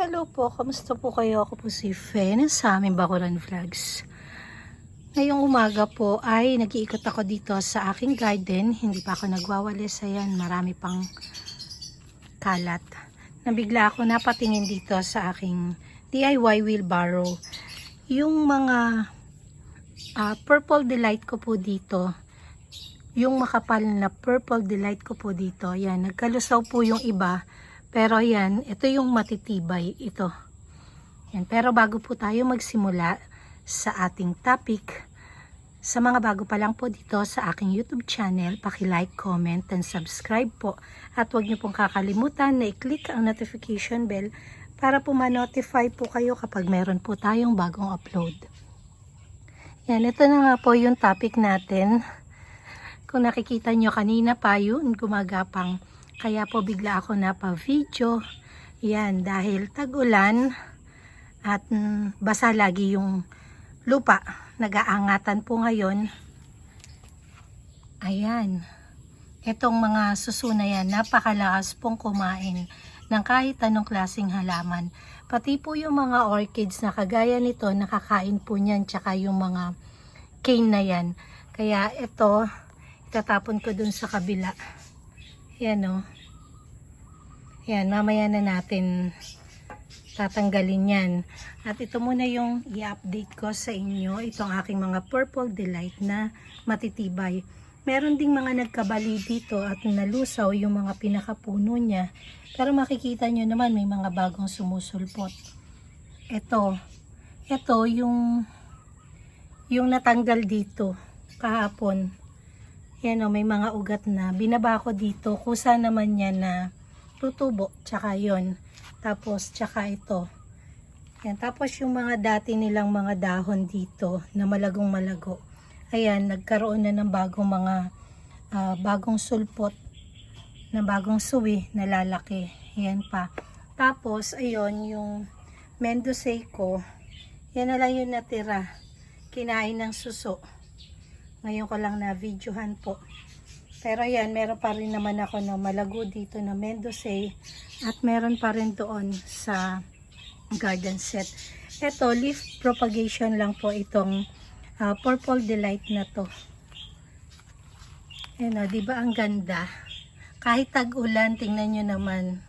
Hello po, kamusta po kayo? Ako po si Fen sa aming Bakuran Vlogs. Ngayong umaga po ay nag-iikot ako dito sa aking garden. Hindi pa ako nagwawalis. Ayan, marami pang kalat. Nabigla ako napatingin dito sa aking DIY wheelbarrow. Yung mga purple delight ko po dito, yung makapal na purple delight ko po dito, ayan, nagkalusaw po yung iba. Pero yan, ito yung matitibay, ito. Yan. Pero bago po tayo magsimula sa ating topic, sa mga bago pa lang po dito sa aking YouTube channel, paki-like, comment, and subscribe po. At huwag niyo pong kakalimutan na i-click ang notification bell para po ma-notify po kayo kapag meron po tayong bagong upload. Yan, ito na nga po yung topic natin. Kung nakikita nyo kanina pa yun, gumagapang. Kaya po bigla ako napa-video. Yan, dahil tag-ulan at basa lagi yung lupa. Nag-aangatan po ngayon. Ayan. Itong mga suso na yan, napakalakas pong kumain ng kahit anong klaseng halaman. Pati po yung mga orchids na kagaya nito, nakakain po niyan. Tsaka yung mga cane na yan. Kaya ito, itatapon ko dun sa kabila. Yan o. Yan, mamaya na natin tatanggalin yan. At ito muna yung i-update ko sa inyo. Itong aking mga purple delight na matitibay. Meron ding mga nagkabali dito at nalusaw yung mga pinakapuno niya. Pero makikita nyo naman may mga bagong sumusulpot. Ito yung natanggal dito kahapon. Yan o, may mga ugat na. Binaba ko dito. Kusa naman niya na tutubo. Tsaka yun. Tapos, tsaka ito. Yan. Tapos yung mga dati nilang mga dahon dito na malagong malago. Ayan, nagkaroon na ng bagong mga bagong sulpot na bagong suwi na lalaki. Yan pa. Tapos, ayun, yung mendocei ko. Yan na lang yung natira. Kinain ng suso. Ngayon ko lang na videohan po. Pero ayan, meron pa rin naman ako na malago dito na mendocei. At meron pa rin doon sa garden set. Ito, leaf propagation lang po itong purple delight na to. Ayan o, diba ang ganda? Kahit tag-ulan, tingnan nyo naman.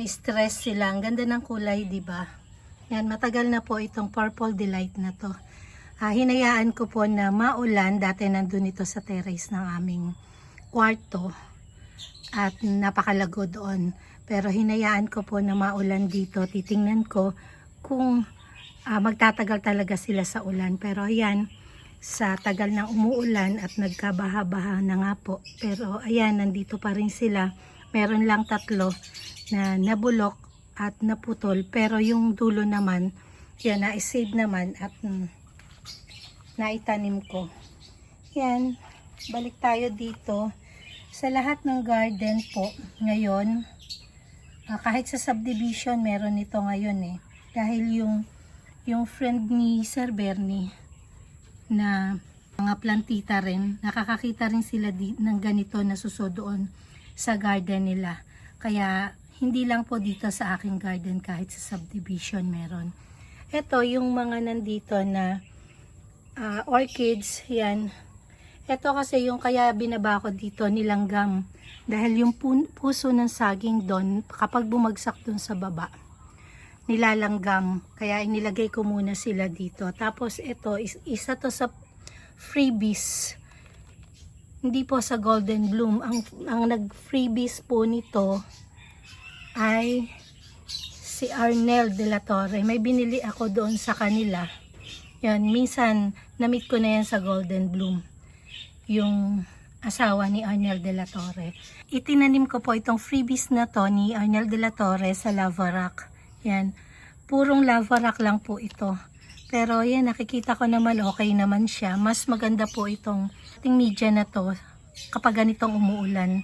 Stress sila. Ang ganda ng kulay, diba? Yan, matagal na po itong purple delight na to. Hinayaan ko po na maulan. Dati nandun ito sa terrace ng aming kwarto. At napakalago doon. Pero hinayaan ko po na maulan dito. Titingnan ko kung magtatagal talaga sila sa ulan. Pero ayan, sa tagal ng umuulan at nagkabaha-baha na nga po. Pero ayan, nandito pa rin sila. Meron lang 3 na nabulok at naputol. Pero yung dulo naman, yan, na-save naman at naitanim ko. Yan, balik tayo dito. Sa lahat ng garden po, ngayon, kahit sa subdivision, meron ito ngayon eh. Dahil yung friend ni Sir Bernie, na mga plantita rin, nakakakita rin sila ng ganito na suso doon sa garden nila. Kaya, hindi lang po dito sa aking garden, kahit sa subdivision meron. Ito, yung mga nandito na orchids, yan. Ito kasi yung kaya binaba ko dito, nilanggam. Dahil yung puso ng saging doon, kapag bumagsak doon sa baba, nilalanggam. Kaya inilagay ko muna sila dito. Tapos ito, isa to sa freebies. Hindi po sa golden bloom. Ang nag-freebies po nito ay si Arnel de la Torre. May binili ako doon sa kanila. Yan, minsan, na-meet ko na yan sa Golden Bloom. Yung asawa ni Arnel de la Torre. Itinanim ko po itong freebies na to ni Arnel de la Torre sa lava rock. Yan, purong lava rock lang po ito. Pero yan, nakikita ko naman okay naman siya. Mas maganda po itong media na to kapag ganitong umuulan.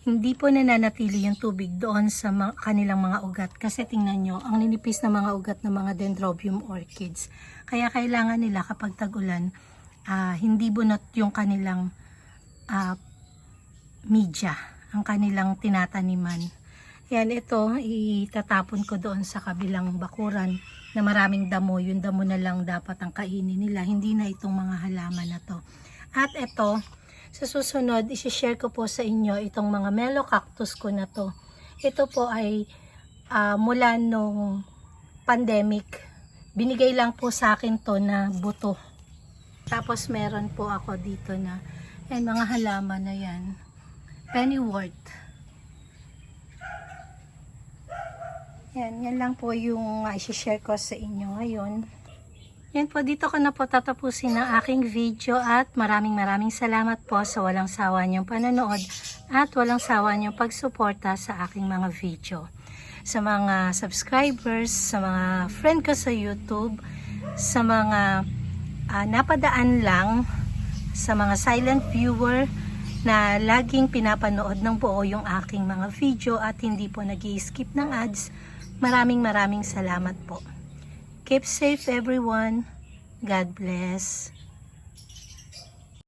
Hindi po nananatili yung tubig doon sa kanilang mga ugat. Kasi tingnan nyo, ang ninipis na mga ugat ng mga dendrobium orchids. Kaya kailangan nila kapag tag-ulan, hindi bunot yung kanilang media, ang kanilang tinataniman. Yan, ito, itatapon ko doon sa kabilang bakuran na maraming damo. Yung damo na lang dapat ang kainin nila, hindi na itong mga halaman na to. At ito, sa susunod, isi-share ko po sa inyo itong mga mellow cactus ko na to. Ito po ay mula nung pandemic. Binigay lang po sa akin to na buto. Tapos meron po ako dito na mga halaman na yan. Pennywort. Yan lang po yung i-share ko sa inyo ngayon. Yan po, dito ko na po tatapusin ang aking video at maraming salamat po sa walang sawa niyong panonood at walang sawa niyong pagsuporta sa aking mga video. Sa mga subscribers, sa mga friend ko sa YouTube, sa mga napadaan lang, sa mga silent viewer na laging pinapanood ng buo yung aking mga video at hindi po nag-i-skip ng ads. Maraming salamat po. Keep safe everyone. God bless.